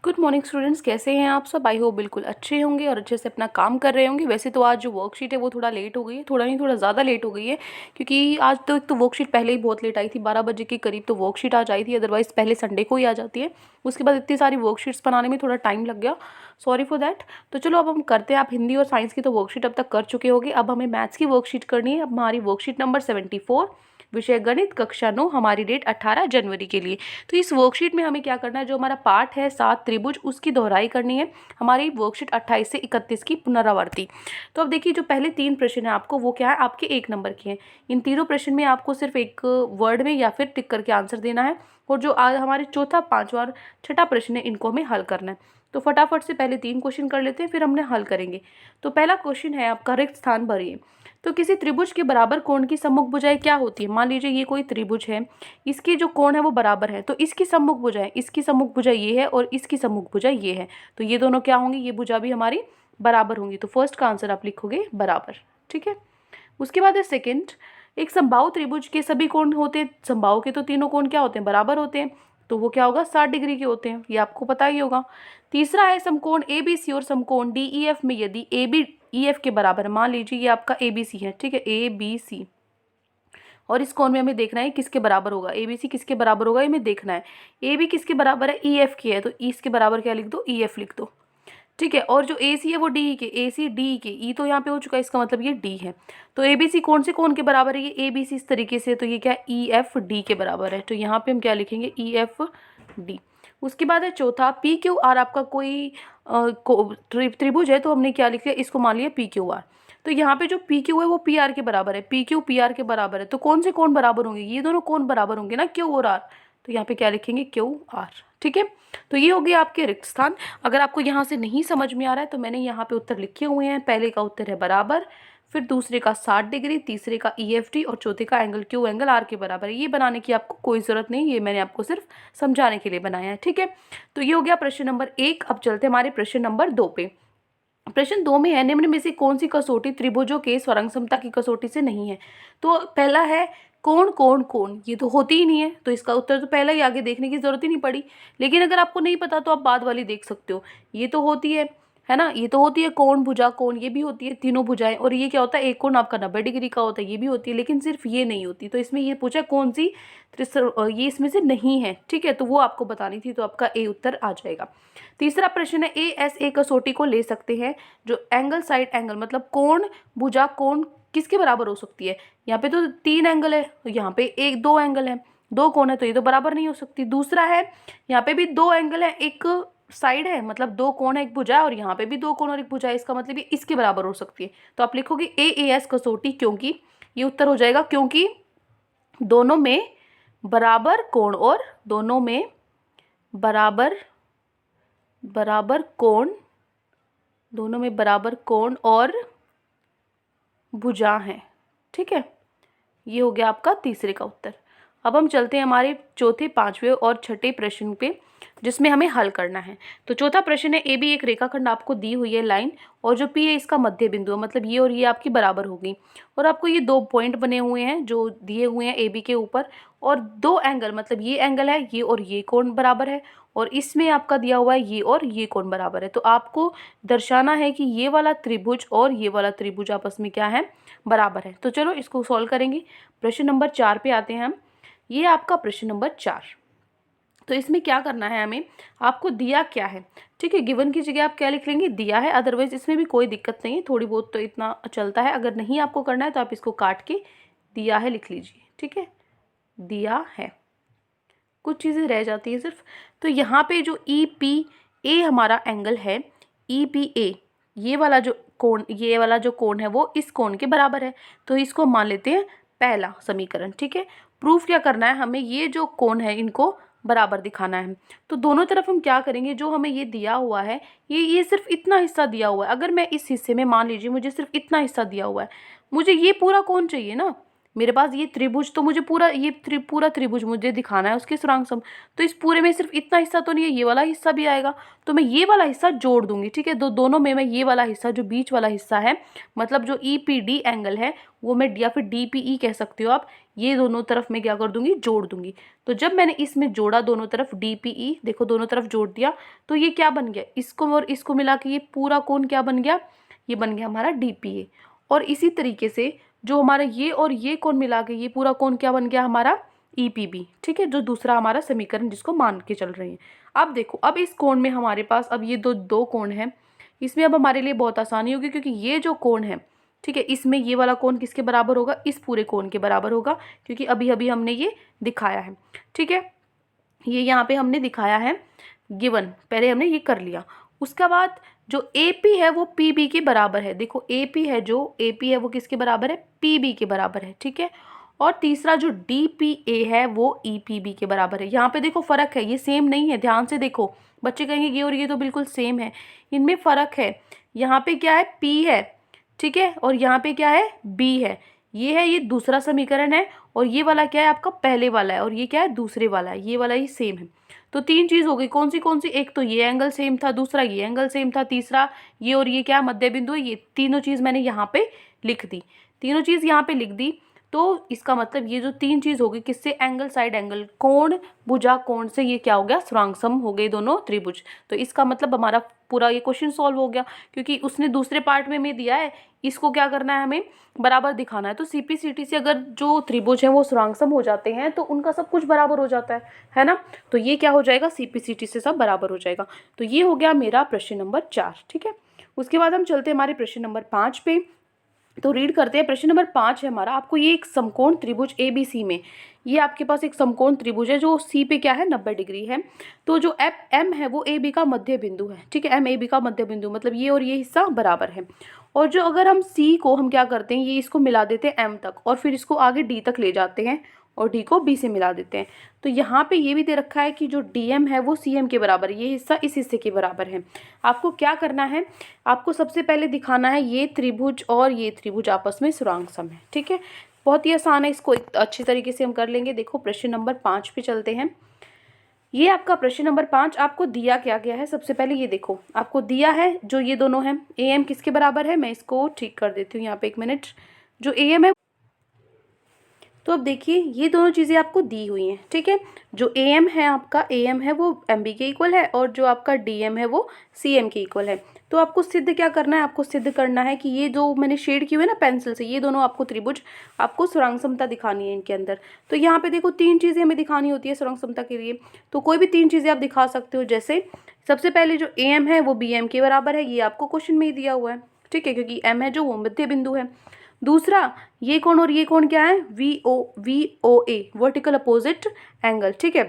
Good morning students, कैसे हैं आप सब। आई होप बिल्कुल अच्छे होंगे और अच्छे से अपना काम कर रहे होंगे। वैसे तो आज जो वर्कशीट है वो थोड़ा लेट हो गई है, थोड़ा नहीं थोड़ा ज़्यादा लेट हो गई है, क्योंकि आज तो एक तो वर्कशीट पहले ही बहुत लेट आई थी। 12 बजे के करीब तो वर्कशीट आ जाई थी, अदरवाइज़ पहले संडे को ही आ जाती है। उसके बाद इतनी सारी वर्कशीट्स बनाने में थोड़ा टाइम लग गया, सॉरी फॉर दैट। तो चलो अब हम करते हैं। आप हिंदी और साइंस की तो वर्कशीट अब तक कर चुके होंगे, अब हमें मैथ्स की वर्कशीट करनी है। अब हमारी वर्कशीट नंबर 74, विषय गणित, कक्षा 9, हमारी डेट 18 जनवरी के लिए। तो इस वर्कशीट में हमें क्या करना है, जो हमारा पार्ट है 7 त्रिभुज, उसकी दोहराई करनी है। हमारी वर्कशीट 28 से 31 की पुनरावृत्ति। तो अब देखिए, जो पहले 3 प्रश्न है आपको, वो क्या है, आपके 1 नंबर के हैं। इन तीनों प्रश्न में आपको सिर्फ एक वर्ड में या फिर टिक करके आंसर देना है, और जो हमारे चौथा, पांचवा और छठा प्रश्न है, इनको हमें हल करना है। तो फटाफट से पहले 3 क्वेश्चन कर लेते हैं, फिर हमने हल करेंगे। तो पहला क्वेश्चन है आपका, रिक्त स्थान भरिए। तो किसी त्रिभुज के बराबर कोण की सम्मुख भुजाएं क्या होती है। मान लीजिए ये कोई त्रिभुज है, इसके जो कोण है वो बराबर है, तो इसकी सम्मुख भुजाएं, इसकी सम्मुख भुजा ये है और इसकी सम्मुख भुजा ये है, तो ये दोनों क्या होंगी, ये भुजा भी हमारी बराबर होंगी। तो फर्स्ट का आंसर आप लिखोगे बराबर, ठीक है। उसके बाद है सेकंड, एक समबाहु त्रिभुज के सभी कोण होते हैं। समबाहु के तो तीनों कोण क्या होते हैं, बराबर होते हैं, तो वो क्या होगा, 60 डिग्री के होते हैं, ये आपको पता ही होगा। तीसरा है समकोण ABC और समकोण DEF में यदि AB EF के बराबर, मान लीजिए ये आपका ABC है, ठीक है, ABC, और इस कोण में हमें देखना है किसके बराबर होगा, ABC किसके बराबर होगा, ये हमें देखना है। AB किसके बराबर है, EF की है, तो इसके बराबर क्या लिख दो, EF लिख दो, ठीक है। और जो AC है वो DE के, AC DE के, E तो यहाँ पे हो चुका है, इसका मतलब ये D है। तो ABC कौन से कोण के बराबर है, ये ABC इस तरीके से, तो ये क्या है, EFD के बराबर है। तो यहाँ पे हम क्या लिखेंगे, EFD। उसके बाद है चौथा, PQR आपका कोई त्रिभुज है, तो हमने क्या लिख लिया, इसको मान लिया PQR। तो यहाँ पे जो PQ है वो PR के बराबर है, PQ PR के बराबर है, तो कौन से कोण बराबर होंगे, ये दोनों कोण बराबर होंगे ना, Q और R। तो यहाँ पे क्या लिखेंगे, QR, ठीक है। तो ये हो गया आपके रिक्त स्थान। अगर आपको यहाँ से नहीं समझ में आ रहा है तो मैंने यहाँ पे उत्तर लिखे हुए हैं। पहले का उत्तर है बराबर, फिर दूसरे का 60 डिग्री, तीसरे का EFD और चौथे का एंगल Q एंगल R के बराबर है। ये बनाने की आपको कोई ज़रूरत नहीं, ये मैंने आपको सिर्फ समझाने के लिए बनाया है, ठीक है। तो ये हो गया प्रश्न नंबर 1। अब चलते हमारे प्रश्न नंबर 2 पे। प्रश्न 2 में है, निम्न में से कौन सी कसौटी त्रिभुजों के स्वरंग समता की कसौटी से नहीं है। तो पहला है कोण कोण कोण, ये तो होती ही नहीं है, तो इसका उत्तर तो पहला ही, आगे देखने की जरूरत ही नहीं पड़ी। लेकिन अगर आपको नहीं पता तो आप बाद वाली देख सकते हो, ये तो होती है ना, ये तो होती है कोण भुजा कोण, ये भी होती है, तीनों भुजाएं। और ये क्या होता है, एक कोण आपका 90 डिग्री का होता है, ये भी होती है, लेकिन सिर्फ ये नहीं होती। तो इसमें ये पूछा कौन सी ये इसमें से नहीं है, ठीक है, तो वो आपको बतानी थी, तो आपका ए उत्तर आ जाएगा। तीसरा प्रश्न है, ASA कसौटी को ले सकते हैं जो एंगल साइड एंगल, मतलब कोण भुजा कोण किसके बराबर हो सकती है। यहाँ पे तो 3 एंगल है, यहाँ पे 1 2 एंगल है, 2 कोण है, तो ये तो बराबर नहीं हो सकती। दूसरा है, यहाँ पे भी 2 एंगल है, एक साइड है, मतलब 2 कोण है, एक भुजा है, और यहाँ पे भी 2 कोण और एक भुजा है, इसका मतलब ये इसके बराबर हो सकती है। तो आप लिखोगे AAS कसौटी, क्योंकि ये उत्तर हो जाएगा, क्योंकि दोनों में बराबर कोण और दोनों में बराबर बराबर कोण, दोनों में बराबर कोण और भुजा हैं, ठीक है। ये हो गया आपका तीसरे का उत्तर। अब हम चलते हैं हमारे चौथे, पांचवें और छठे प्रश्न पे, जिसमें हमें हल करना है। तो चौथा प्रश्न है, AB एक रेखाखंड आपको दी हुई है लाइन, और जो P है इसका मध्य बिंदु है, मतलब ये और ये आपकी बराबर होगी, और आपको ये 2 पॉइंट बने हुए हैं जो दिए हुए हैं AB के ऊपर, और 2 एंगल, मतलब ये एंगल है, ये और ये कोण बराबर है, और इसमें आपका दिया हुआ है ये और ये कोण बराबर है। तो आपको दर्शाना है कि ये वाला त्रिभुज और ये वाला त्रिभुज आपस में क्या है, बराबर है। तो चलो इसको सॉल्व करेंगे। प्रश्न नंबर 4 पे आते हैं हम। ये आपका प्रश्न नंबर 4। तो इसमें क्या करना है हमें, आपको दिया क्या है, ठीक है, गिवन की जगह आप क्या लिख लेंगे, दिया है। अदरवाइज इसमें भी कोई दिक्कत नहीं है, थोड़ी बहुत तो इतना चलता है। अगर नहीं आपको करना है तो आप इसको काट के दिया है लिख लीजिए, ठीक है, दिया है। कुछ चीज़ें रह जाती हैं सिर्फ। तो यहाँ पे जो EPA हमारा एंगल है, EPA, ये वाला जो कोण है वो इस कोण के बराबर है, तो इसको मान लेते हैं पहला समीकरण, ठीक है। प्रूफ क्या करना है हमें, ये जो कोण है इनको बराबर दिखाना है। तो दोनों तरफ हम क्या करेंगे, जो हमें ये दिया हुआ है, ये सिर्फ इतना हिस्सा दिया हुआ है। अगर मैं इस हिस्से में, मान लीजिए मुझे सिर्फ इतना हिस्सा दिया हुआ है, मुझे ये पूरा कोण चाहिए ना, मेरे पास ये त्रिभुज, तो मुझे पूरा पूरा त्रिभुज मुझे दिखाना है उसके सुरांग सम। तो इस पूरे में सिर्फ इतना हिस्सा तो नहीं है, ये वाला हिस्सा भी आएगा, तो मैं ये वाला हिस्सा जोड़ दूंगी। ठीक है, दोनों में मैं ये वाला हिस्सा जो बीच वाला हिस्सा है, मतलब जो EPD एंगल है वो मैं, या फिर DPE कह सकते हो आप, ये दोनों तरफ मैं क्या कर दूंगी, जोड़ दूंगी। तो जब मैंने इसमें जोड़ा दोनों तरफ DPE, देखो दोनों तरफ जोड़ दिया, तो ये क्या बन गया, इसको और इसको मिला के ये पूरा कोण क्या बन गया, ये बन गया हमारा DPA। और इसी तरीके से जो हमारा ये और ये कोण मिला के ये पूरा कोण क्या बन गया हमारा, EPB। ठीक है, जो दूसरा हमारा समीकरण जिसको मान के चल रहे हैं। अब देखो, अब इस कोण में हमारे पास अब ये दो कोण हैं, इसमें अब हमारे लिए बहुत आसानी होगी, क्योंकि ये जो कोण है, ठीक है, इसमें ये वाला कोण किसके बराबर होगा, इस पूरे कोण के बराबर होगा, क्योंकि अभी अभी हमने ये दिखाया है। ठीक है, ये यहाँ पे हमने दिखाया है, गिवन, पहले हमने ये कर लिया। उसके बाद जो AP है वो PB के बराबर है। देखो AP है वो किसके बराबर है, PB के बराबर है। ठीक है, और तीसरा जो DPA है वो EPB के बराबर है। यहाँ पे देखो फर्क है, ये सेम नहीं है, ध्यान से देखो, बच्चे कहेंगे ये और ये तो बिल्कुल सेम है, इनमें फर्क है। यहाँ पे क्या है, P है, ठीक है, और यहाँ पे क्या है, B है। ये दूसरा समीकरण है, और ये वाला क्या है आपका, पहले वाला है, और ये क्या है, दूसरे वाला है, ये वाला ही सेम है। तो तीन चीज हो गई, कौन सी, एक तो ये एंगल सेम था, दूसरा ये एंगल सेम था, तीसरा ये और ये क्या मध्य बिंदु है, ये तीनों चीज मैंने यहाँ पे लिख दी, तीनों चीज यहाँ पे लिख दी। तो इसका मतलब ये जो तीन चीज होगी किससे, एंगल साइड एंगल, कोण भुजा कोण से ये क्या हो गया, सुरांग हो गए दोनों त्रिभुज। तो इसका मतलब हमारा पूरा ये क्वेश्चन सॉल्व हो गया, क्योंकि उसने दूसरे पार्ट में दिया है, इसको क्या करना है, हमें बराबर दिखाना है। तो CPCT से अगर जो त्रिभुज हैं वो सुरांग हो जाते हैं तो उनका सब कुछ बराबर हो जाता है ना। तो ये क्या हो जाएगा, CPCT से सब बराबर हो जाएगा। तो ये हो गया मेरा प्रश्न नंबर 4। ठीक है, उसके बाद हम चलते हैं हमारे प्रश्न नंबर 5 पे। तो रीड करते हैं, प्रश्न नंबर 5 है हमारा, आपको ये एक समकोण त्रिभुज ABC में, ये आपके पास एक समकोण त्रिभुज है जो C पे क्या है, 90 डिग्री है। तो जो M है वो AB का मध्य बिंदु है। ठीक है, M AB का मध्य बिंदु, मतलब ये और ये हिस्सा बराबर है। और जो अगर हम C को हम क्या करते हैं, ये इसको मिला देते हैं M तक, और फिर इसको आगे D तक ले जाते हैं, और D को B से मिला देते हैं। तो यहाँ पे ये भी दे रखा है कि जो DM है वो CM के बराबर है, ये हिस्सा इस हिस्से के बराबर है। आपको क्या करना है, आपको सबसे पहले दिखाना है ये त्रिभुज और ये त्रिभुज आपस में सुरांग सम है। ठीक है, बहुत ही आसान है, इसको अच्छी तरीके से हम कर लेंगे। देखो प्रश्न नंबर 5 पे चलते हैं। ये आपका प्रश्न नंबर 5 आपको दिया क्या गया है, सबसे पहले ये देखो आपको दिया है जो ये दोनों हैं, AM किसके बराबर है, मैं इसको ठीक कर देती हूँ यहाँ पे, एक मिनट। जो AM है, तो अब देखिए ये दोनों चीज़ें आपको दी हुई हैं। ठीक है, जो AM है आपका, AM है वो MB के इक्वल है, और जो आपका DM है वो CM के इक्वल है। तो आपको सिद्ध क्या करना है, आपको सिद्ध करना है कि ये जो मैंने शेड किए हुए ना पेंसिल से, ये दोनों आपको त्रिभुज, आपको सुरांग समता दिखानी है इनके अंदर। तो यहाँ पे देखो तीन चीज़ें हमें दिखानी होती है सुरांग समता के लिए, तो कोई भी तीन चीज़ें आप दिखा सकते हो। जैसे सबसे पहले जो AM है वो BM के बराबर है, ये आपको क्वेश्चन में ही दिया हुआ है। ठीक है, क्योंकि M है जो वो मध्य बिंदु है। दूसरा, ये कोण और ये कोण क्या है, VOA वर्टिकल अपोजिट एंगल। ठीक है,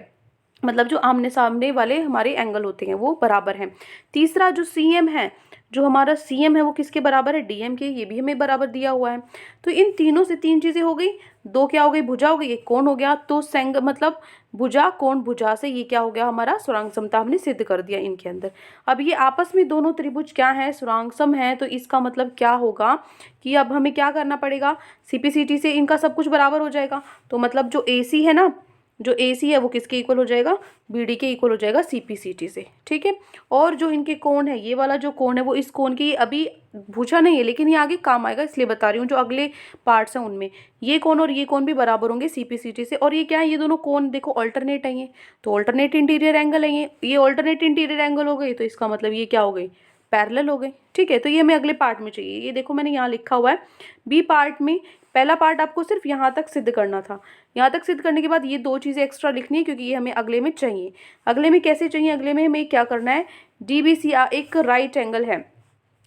मतलब जो आमने सामने वाले हमारे एंगल होते हैं वो बराबर हैं। तीसरा जो CM है, जो हमारा CM है वो किसके बराबर है, DM के, ये भी हमें बराबर दिया हुआ है। तो इन तीनों से तीन चीज़ें हो गई, दो क्या हो गई, भुजा हो गई, एक कोण हो गया। तो सेंग मतलब भुजा कोण भुजा से ये क्या हो गया, हमारा सुरांग समता हमने सिद्ध कर दिया इनके अंदर। अब ये आपस में दोनों त्रिभुज क्या है, सुरांग सम है। तो इसका मतलब क्या होगा कि अब हमें क्या करना पड़ेगा, CPCT से इनका सब कुछ बराबर हो जाएगा। तो मतलब जो AC है ना, जो AC है वो किसके इक्वल हो जाएगा, BD के इक्वल हो जाएगा CPCT से। ठीक है, और जो इनके कोण है, ये वाला जो कोण है वो इस कोण की अभी भुजा नहीं है, लेकिन ये आगे काम आएगा, इसलिए बता रही हूँ। जो अगले पार्ट्स हैं उनमें ये कोण और ये कोण भी बराबर होंगे CPCT से। और ये क्या है, ये दोनों कोण देखो ऑल्टरनेट है, ये तो ऑल्टरनेट इंटीरियर एंगल है, ये ऑल्टरनेट इंटीरियर एंगल हो गई। तो इसका मतलब ये क्या हो गई, पैरेलल हो गई। ठीक है, तो ये हमें अगले पार्ट में चाहिए। ये देखो मैंने यहाँ लिखा हुआ है B पार्ट में, पहला पार्ट आपको सिर्फ यहाँ तक सिद्ध करना था। यहाँ तक सिद्ध करने के बाद ये दो चीज़ें एक्स्ट्रा लिखनी है, क्योंकि ये हमें अगले में चाहिए। अगले में कैसे चाहिए, अगले में हमें क्या करना है, DBC एक राइट एंगल है,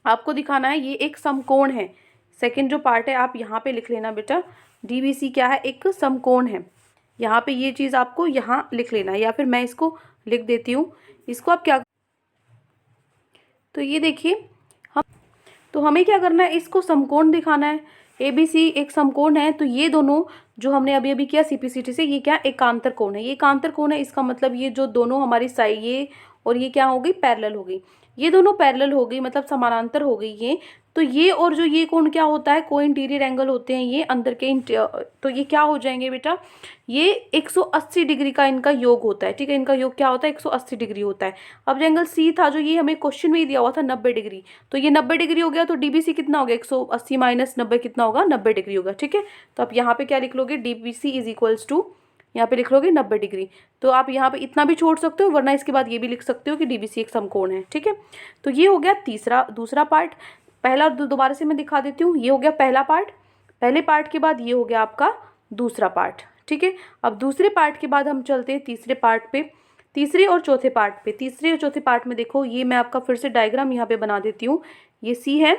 आपको दिखाना है, ये एक समकोण है। सेकंड जो पार्ट है आप यहाँ पे लिख लेना बेटा, DBC क्या है, एक समकोण है। यहाँ पे ये चीज़ आपको यहाँ लिख लेना है, या फिर मैं इसको लिख देती हूँ। इसको आप क्या, तो ये देखिए तो हमें क्या करना है, इसको समकोण दिखाना है। ABC एक समकोण है, तो ये दोनों जो हमने अभी अभी किया CPCT से, ये क्या एकांतर कोण है, ये एकांतर कोण है। इसका मतलब ये जो दोनों हमारी साइड, ये और ये क्या हो गई, पैरेलल हो गई, ये दोनों पैरेलल हो गई, मतलब समानांतर हो गई ये तो ये और जो ये कोण क्या होता है, को इंटीरियर एंगल होते हैं ये अंदर के तो ये क्या हो जाएंगे बेटा, ये 180 डिग्री का इनका योग होता है। ठीक है, इनका योग क्या होता है, 180 डिग्री होता है। अब जो एंगल सी था, जो ये हमें क्वेश्चन में ही दिया हुआ था 90 डिग्री, तो ये 90 डिग्री हो गया। तो डीबीसी कितना हो गया, 180 माइनस 90 कितना होगा, 90 डिग्री होगा। ठीक है, तो आप यहाँ पे क्या लिख लोगे, डीबीसी इज इक्वल्स टू, यहाँ पे लिख लोगे 90 डिग्री। तो आप यहाँ पे इतना भी छोड़ सकते हो, वरना इसके बाद ये भी लिख सकते हो कि डीबीसी एक समकोण है। ठीक है, तो ये हो गया दूसरा पार्ट। पहला दोबारा से मैं दिखा देती हूँ, ये हो गया पहला पार्ट। पहले पार्ट के बाद ये हो गया आपका दूसरा पार्ट। ठीक है, अब दूसरे पार्ट के बाद हम चलते हैं तीसरे पार्ट पे, तीसरे और चौथे पार्ट पे। तीसरे और चौथे पार्ट में देखो, ये मैं आपका फिर से डायग्राम यहाँ पे बना देती हूँ। ये सी है,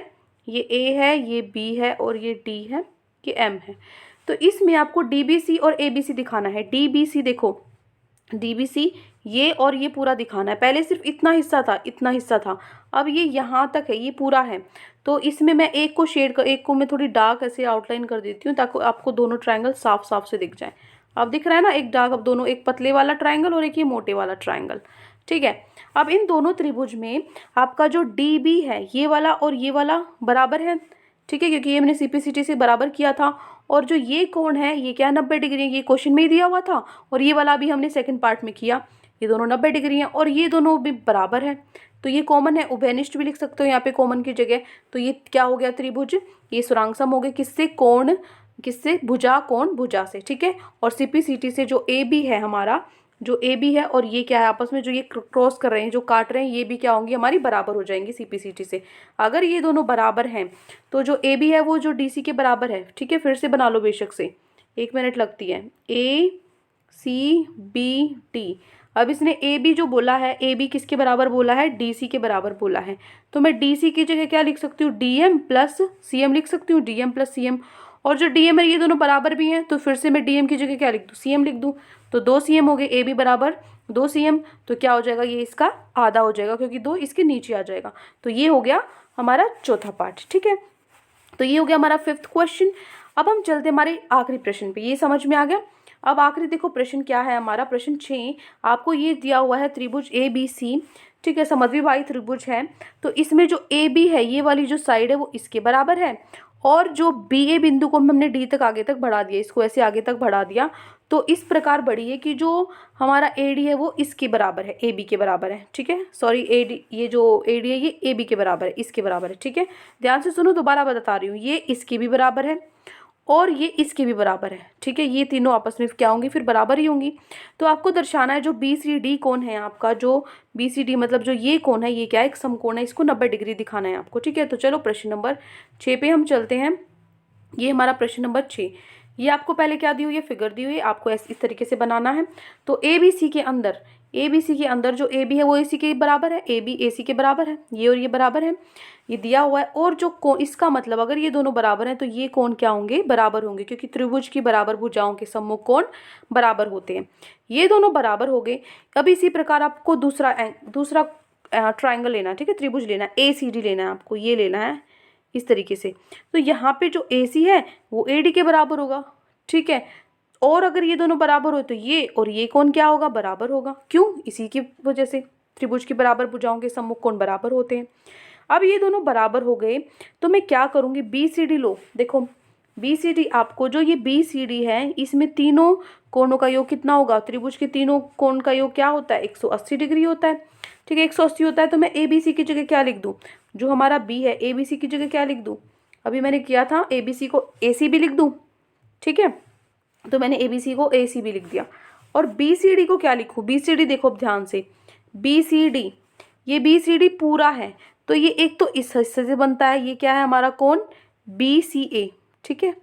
ये ए है, ये बी है और ये डी है, ये एम है। तो इसमें आपको डीबीसी और एबीसी दिखाना है। डीबीसी देखो, डीबीसी ये और ये पूरा दिखाना है। पहले सिर्फ इतना हिस्सा था, इतना हिस्सा था, अब ये यहाँ तक है, ये पूरा है। तो इसमें मैं एक को मैं थोड़ी डार्क ऐसे आउटलाइन कर देती हूँ, ताकि आपको दोनों ट्रायंगल साफ साफ से दिख जाए। अब दिख रहा है ना, एक डार्क, अब दोनों, एक पतले वाला ट्रायंगल और एक ये मोटे वाला ट्रायंगल। ठीक है, अब इन दोनों त्रिभुज में आपका जो डी बी है, ये वाला और ये वाला बराबर है। ठीक है, क्योंकि ये मैंने सीपीसीटी से बराबर किया था। और जो ये कोण है, ये क्या 90 डिग्री है, ये क्वेश्चन में ही दिया हुआ था। और ये वाला भी हमने सेकंड पार्ट में किया, ये दोनों 90 डिग्री हैं और ये दोनों भी बराबर है। तो ये कॉमन है, उभयनिष्ठ भी लिख सकते हो यहाँ पे कॉमन की जगह। तो ये क्या हो गया, त्रिभुज, ये सुरांग हो गए, किससे, कोण, किससे, भुजा, कोण भुजा से। ठीक है, और सीपीसीटी से जो ए बी है हमारा, जो ए बी है और ये क्या है आपस में जो ये क्रॉस कर रहे हैं, जो काट रहे हैं, ये भी क्या होंगी, हमारी बराबर हो जाएंगी सीपीसीटी से। अगर ये दोनों बराबर हैं तो जो ए बी है वो जो डी सी के बराबर है। ठीक है, फिर से बना लो बेशक से, 1 मिनट लगती है। ए सी बी डी, अब इसने ए बी जो बोला है, ए बी किसके बराबर बोला है, डी सी के बराबर बोला है। तो मैं डी सी की जगह क्या लिख सकती हूँ, D M plus C M लिख सकती हूँ, D M plus C M. और जो डी एम है, ये दोनों बराबर भी हैं, तो फिर से मैं डी एम की जगह क्या लिख दूँ, सी एम लिख दूँ। तो 2 सी एम हो गए, ए बी बराबर 2 सी एम। तो क्या हो जाएगा, ये इसका आधा हो जाएगा, क्योंकि 2 इसके नीचे आ जाएगा। तो ये हो गया हमारा चौथा पार्ट। ठीक है, तो ये हो गया हमारा 5th क्वेश्चन। अब हम चलते हमारे आखिरी प्रश्न पे, ये समझ में आ गया। अब आखिरी देखो प्रश्न क्या है हमारा, प्रश्न 6। आपको ये दिया हुआ है त्रिभुज ए बी सी। ठीक है, समद्विबाही त्रिभुज है। तो इसमें जो ए बी है, ये वाली जो साइड है वो इसके बराबर है, और जो बी ए बिंदु को हमने डी तक आगे तक बढ़ा दिया, इसको ऐसे आगे तक बढ़ा दिया, तो इस प्रकार बढ़ी है कि जो हमारा ए डी है वो इसके बराबर है, ए बी के बराबर है। ठीक है, सॉरी, ए डी, ये जो ए डी है ये ए बी के बराबर है, इसके बराबर है। ठीक है, ध्यान से सुनो, दोबारा बता रही हूँ, ये इसके भी बराबर है और ये इसके भी बराबर है। ठीक है, ये तीनों आपस में क्या होंगी, फिर बराबर ही होंगी। तो आपको दर्शाना है जो बी सी डी कोण है आपका, जो बी सी डी मतलब जो ये कोण है, ये क्या है, एक समकोण है, इसको 90 डिग्री दिखाना है आपको। ठीक है, तो चलो प्रश्न नंबर 6 पे हम चलते हैं। ये हमारा प्रश्न नंबर 6। ये आपको पहले क्या दी हुई है, फिगर दी हुई है, आपको इस तरीके से बनाना है। तो ए बी सी के अंदर, ए बी सी के अंदर जो ए बी है वो ए सी के बराबर है, ए बी ए सी के बराबर है, ये और ये बराबर है, ये दिया हुआ है। और जो कोण, इसका मतलब अगर ये दोनों बराबर हैं तो ये कोण क्या होंगे, बराबर होंगे, क्योंकि त्रिभुज की बराबर भुजाओं के सम्मुख कोण बराबर होते हैं। ये दोनों बराबर हो गए। अब इसी प्रकार आपको दूसरा ट्राइंगल लेना है। ठीक है, त्रिभुज लेना है, ए सी डी लेना है आपको, ये लेना है इस तरीके से। तो यहाँ पे जो ए सी है वो ए डी के बराबर होगा। ठीक है, और अगर ये दोनों बराबर हो तो ये और ये कोण क्या होगा, बराबर होगा। क्यों, इसी की वजह से, त्रिभुज की बराबर भुजाओं के सम्मुख कोण बराबर होते हैं। अब ये दोनों बराबर हो गए, तो मैं क्या करूँगी, बी सी डी लो। देखो बी सी डी, आपको जो ये बी सी डी है, इसमें तीनों कोणों का योग कितना होगा, त्रिभुज के तीनों कोण का योग क्या होता है, 180 डिग्री होता है। ठीक है, 180 होता है। तो मैं ए बी सी की जगह क्या लिख दूँ, जो हमारा बी है, ए बी सी की जगह क्या लिख दूँ, अभी मैंने किया था ए बी सी को ए सी भी लिख दूँ। ठीक है, तो मैंने ए बी सी को ए सी भी लिख दिया। और बी सी डी को क्या लिखूँ, बी सी डी देखो अब ध्यान से, बी सी डी, ये बी सी डी पूरा है, तो ये एक तो इस हिस्से से बनता है, ये क्या है हमारा कोण बी सी ए। ठीक है,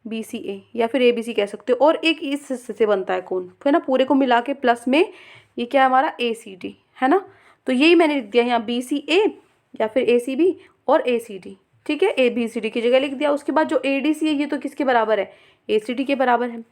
बी सी ए या फिर ए बी सी कह सकते हो, और एक इस हिस्से से बनता है कोण, है ना, पूरे को मिला के प्लस में ये क्या है हमारा ए सी डी, है ना। तो यही मैंने लिख दिया यहाँ बी सी ए या फिर ए सी बी और ए सी डी। ठीक है, ए बी सी डी की जगह लिख दिया। उसके बाद जो ए डी सी है, ये तो किसके बराबर है, ए सी डी के बराबर है।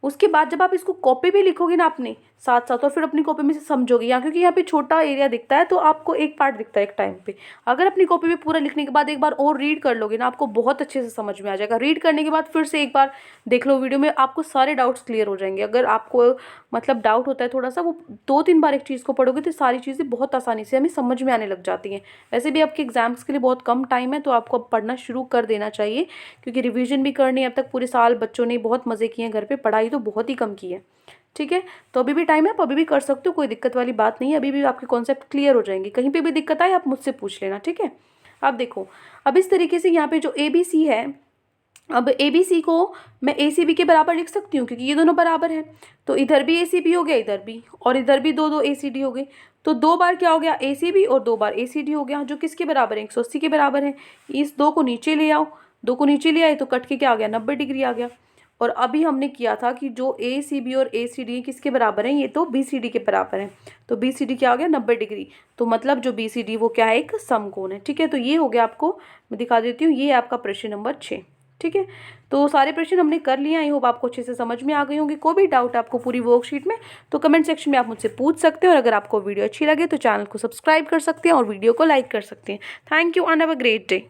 उसके बाद जब आप इसको कॉपी भी लिखोगे ना अपने साथ साथ, और फिर अपनी कॉपी में से समझोगे यहाँ, क्योंकि यहाँ पे छोटा एरिया दिखता है तो आपको एक पार्ट दिखता है एक टाइम पे। अगर अपनी कॉपी में पूरा लिखने के बाद एक बार और रीड कर लोगे ना, आपको बहुत अच्छे से समझ में आ जाएगा। रीड करने के बाद फिर से एक बार देख लो वीडियो में, आपको सारे डाउट्स क्लियर हो जाएंगे। अगर आपको मतलब डाउट होता है थोड़ा सा, वो 2-3 बार एक चीज़ को पढ़ोगे तो सारी चीज़ें बहुत आसानी से हमें समझ में आने लग जाती हैं। वैसे भी आपके एग्जाम्स के लिए बहुत कम टाइम है, तो आपको अब पढ़ना शुरू कर देना चाहिए, क्योंकि रिवीजन भी करनी है। अब तक पूरे साल बच्चों ने बहुत मज़े किए हैं घर पे, पढ़ाई तो बहुत ही कम की है। ठीक है, तो अभी भी टाइम है, आप अभी भी कर सकते हो, कोई दिक्कत वाली बात नहीं है। अभी भी आपके कॉन्सेप्ट क्लियर हो जाएंगे। कहीं पे भी दिक्कत आए आप मुझसे पूछ लेना, ठीक है। अब देखो, अब इस तरीके से यहाँ पे जो ABC है, अब ABC को मैं ACB के बराबर लिख सकती हूँ, क्योंकि ये दोनों बराबर हैं। तो इधर भी ACB हो गया, इधर भी, और इधर भी 2-2 ACD हो गए। तो 2 बार क्या हो गया ACB और 2 बार ACD हो गया, जो किसके बराबर है, 180 के बराबर है। इस 2 को नीचे ले आओ, 2 को नीचे ले आए तो कट के क्या आ गया, 90 डिग्री आ गया। और अभी हमने किया था कि जो ACB और ACD किसके बराबर हैं, ये तो BCD के बराबर हैं। तो BCD क्या हो गया, 90 डिग्री। तो मतलब जो BCD वो क्या है, एक समकोण है। ठीक है, तो ये हो गया, आपको मैं दिखा देती हूँ, ये है आपका प्रश्न नंबर 6। ठीक है, तो सारे प्रश्न हमने कर लिए। आई होप आपको अच्छे से समझ में आ गई होंगे। कोई भी डाउट आपको पूरी वर्कशीट में, तो कमेंट सेक्शन में आप मुझसे पूछ सकते हैं। और अगर आपको वीडियो अच्छी लगे तो चैनल को सब्सक्राइब कर सकते हैं और वीडियो को लाइक कर सकते हैं। Thank you and have a great day.